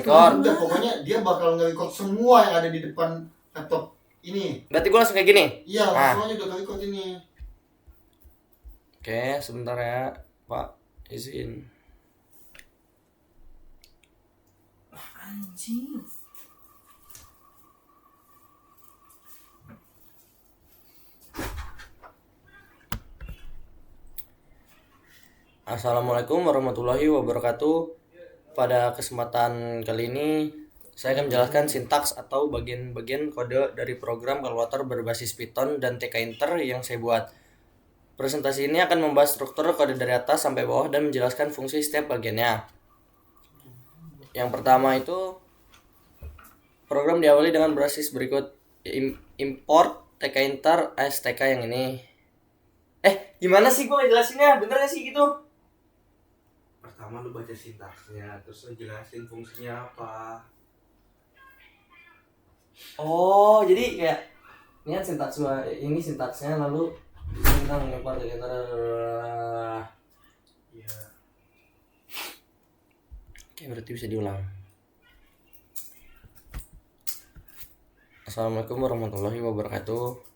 Udah pokoknya dia bakal nge-record semua yang ada di depan laptop ini. Berarti gue langsung kayak gini? Iya, langsung aja udah nge-record ini. Oke, sebentar ya Pak, izin. Anjing. Assalamualaikum warahmatullahi wabarakatuh. Pada kesempatan kali ini saya akan menjelaskan sintaks atau bagian-bagian kode dari program kalkulator berbasis Python dan tkinter yang saya buat. Presentasi ini akan membahas struktur kode dari atas sampai bawah dan menjelaskan fungsi setiap bagiannya. Yang pertama itu program diawali dengan basis berikut: import tkinter stk yang ini. Gimana sih gue ngejelasinnya? Bener gak sih gitu? Pertama lu baca sintaksnya, terus lu jelasin fungsinya apa. Oh, jadi kayak ini kan sintaks gua, ini sintaksnya, lalu kita mengimport tkinter. Iya. Oke, berarti bisa diulang. Assalamualaikum warahmatullahi wabarakatuh.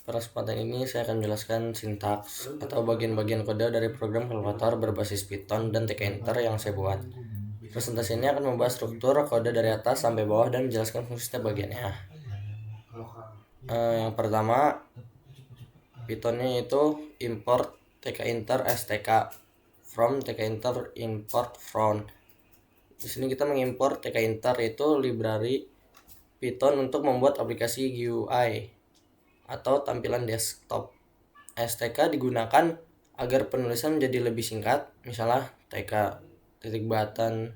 Pada kesempatan ini saya akan menjelaskan sintaks atau bagian-bagian kode dari program kalkulator berbasis Python dan tkinter yang saya buat. Presentasi ini akan membahas struktur kode dari atas sampai bawah dan menjelaskan fungsi setiap bagiannya. Yang pertama, Pythonnya itu import tkinter stk from tkinter import from. Di sini kita mengimport tkinter itu library Python untuk membuat aplikasi GUI atau tampilan desktop. STK digunakan agar penulisan menjadi lebih singkat, misalnya TK titik button,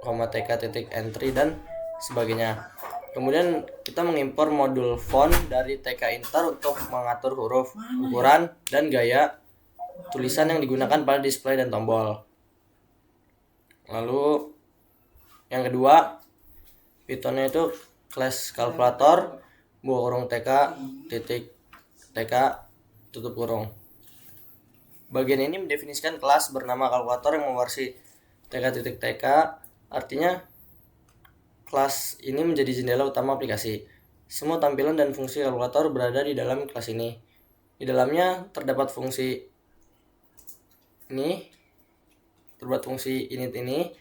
TK titik entry dan sebagainya. Kemudian kita mengimpor modul font dari tkinter untuk mengatur huruf, ukuran, dan gaya tulisan yang digunakan pada display dan tombol. Lalu yang kedua, Pythonnya itu class kalkulator buka kurung TK titik TK tutup kurung. Bagian ini mendefinisikan kelas bernama kalkulator yang mewarisi TK titik TK. Artinya kelas ini menjadi jendela utama aplikasi. Semua tampilan dan fungsi kalkulator berada di dalam kelas ini. Di dalamnya terdapat fungsi ini, init ini,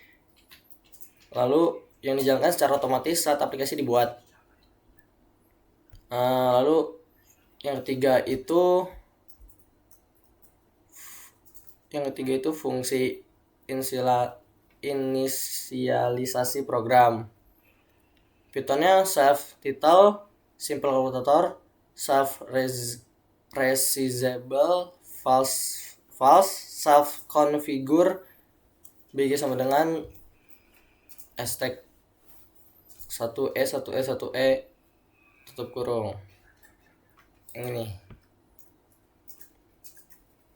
lalu yang dijalankan secara otomatis saat aplikasi dibuat. Lalu yang ketiga itu fungsi inisialisasi program. Pythonnya self title, simple calculator, self resizable, false, self configure, bg sama dengan stack 1e 1e 1e tutup kurung. Ini.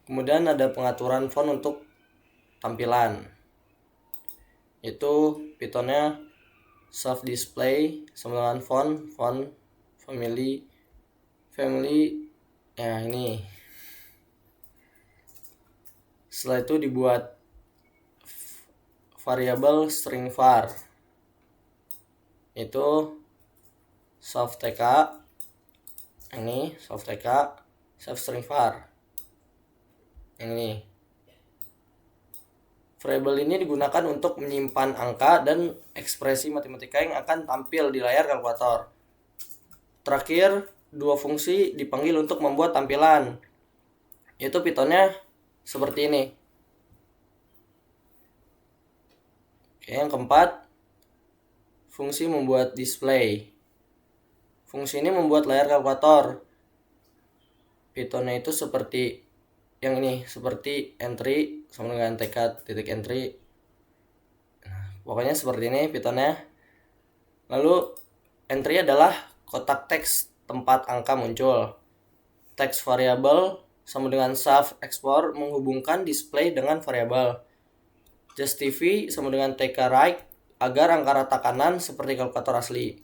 Kemudian ada pengaturan font untuk tampilan. Itu Pythonnya self display sama dengan font family ya ini. Setelah itu dibuat variabel string var. Itu soft tk ini, soft tk self string var ini. Variabel ini digunakan untuk menyimpan angka dan ekspresi matematika yang akan tampil di layar kalkulator. Terakhir, dua fungsi dipanggil untuk membuat tampilan, yaitu Pythonnya seperti ini. Yang keempat, fungsi membuat display. Fungsi ini membuat layar kalkulator. Pythonnya itu seperti yang ini, seperti entry sama dengan tk titik entry. Pokoknya seperti ini Pythonnya. Lalu entry adalah kotak teks tempat angka muncul. Text variable sama dengan self export menghubungkan display dengan variabel. Justify sama dengan tk right agar angka rata kanan seperti kalkulator asli.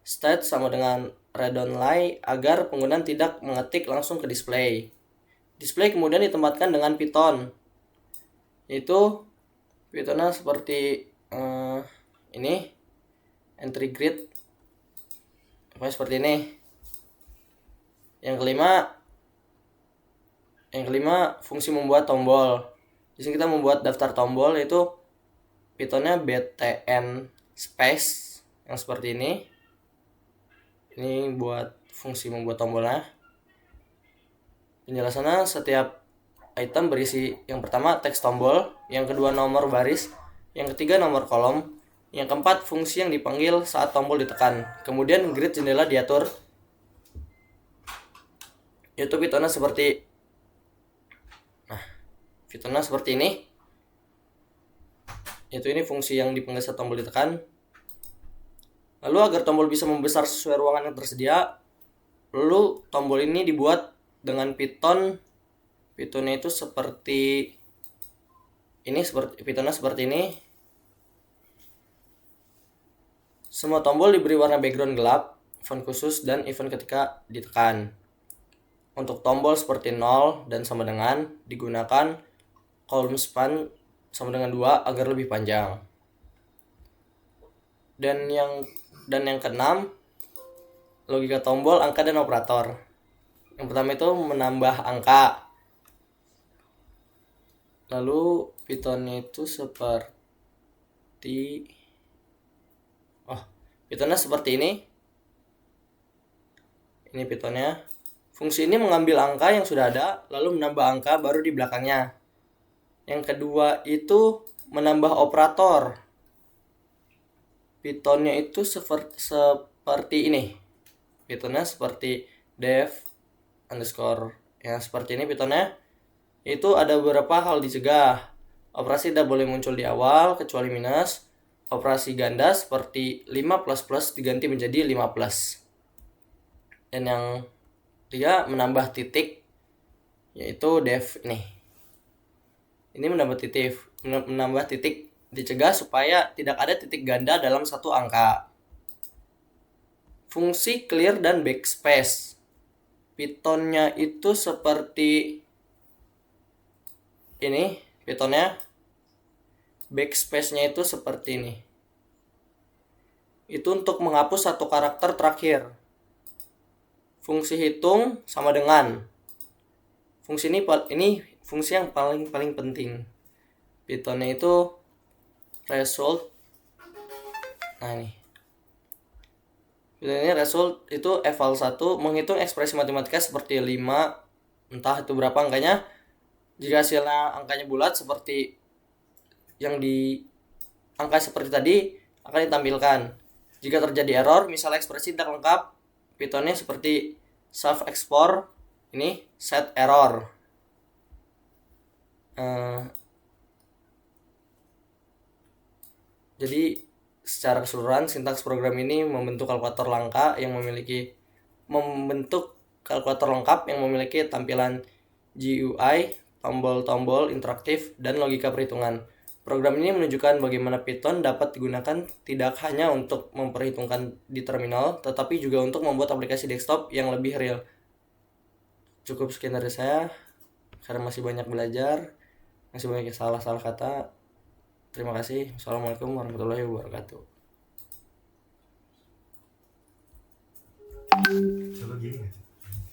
State sama dengan read only agar penggunaan tidak mengetik langsung ke display. Display kemudian ditempatkan dengan Python, yaitu Pythonnya seperti ini, entry grid, pokoknya seperti ini. Yang kelima fungsi membuat tombol. Di sini kita membuat daftar tombol, yaitu Pythonnya btn space yang seperti ini. Ini buat fungsi membuat tombolnya. Penjelasannya, setiap item berisi yang pertama teks tombol, yang kedua nomor baris, yang ketiga nomor kolom, yang keempat fungsi yang dipanggil saat tombol ditekan. Kemudian grid jendela diatur, yaitu Pythonnya seperti ini. Yaitu ini fungsi yang dipanggil saat tombol ditekan. Lalu agar tombol bisa membesar sesuai ruangan yang tersedia, lalu tombol ini dibuat dengan Pythonnya itu seperti ini, Pythonnya seperti ini. Semua tombol diberi warna background gelap, font khusus, dan event ketika ditekan. Untuk tombol seperti 0 dan sama dengan digunakan column span sama dengan 2 agar lebih panjang. Dan yang keenam, logika tombol, angka, dan operator. Yang pertama itu menambah angka. Lalu Pythonnya itu Pythonnya seperti ini. Ini Pythonnya. Fungsi ini mengambil angka yang sudah ada, lalu menambah angka baru di belakangnya. Yang kedua itu menambah operator. Pythonnya itu seperti ini. Pythonnya seperti def underscore. Yang seperti ini Pythonnya. Itu ada beberapa hal dicegah. Operasi tidak boleh muncul di awal kecuali minus. Operasi ganda seperti 5++ diganti menjadi 5+. Dan yang ketiga menambah titik, yaitu def ini. Ini menambah titik dicegah supaya tidak ada titik ganda dalam satu angka. Fungsi clear dan backspace. Pythonnya itu seperti ini. Pythonnya backspace-nya itu seperti ini. Itu untuk menghapus satu karakter terakhir. Fungsi hitung sama dengan. Fungsi ini fungsi yang paling penting. Pythonnya itu result. Nah ini. Pythonnya result itu eval 1 menghitung ekspresi matematika seperti 5, entah itu berapa angkanya. Jika hasilnya angkanya bulat seperti yang di angka seperti tadi, akan ditampilkan. Jika terjadi error, misalnya ekspresi tidak lengkap, Pythonnya seperti save export, ini set error. Jadi secara keseluruhan sintaks program ini membentuk kalkulator lengkap yang memiliki tampilan GUI, tombol-tombol interaktif, dan logika perhitungan. Program ini menunjukkan bagaimana Python dapat digunakan tidak hanya untuk memperhitungkan di terminal, tetapi juga untuk membuat aplikasi desktop yang lebih real. Cukup sekian dari saya, karena masih banyak belajar, masih banyak salah-salah kata. Terima kasih. Assalamualaikum warahmatullahi wabarakatuh. Coba gini ya.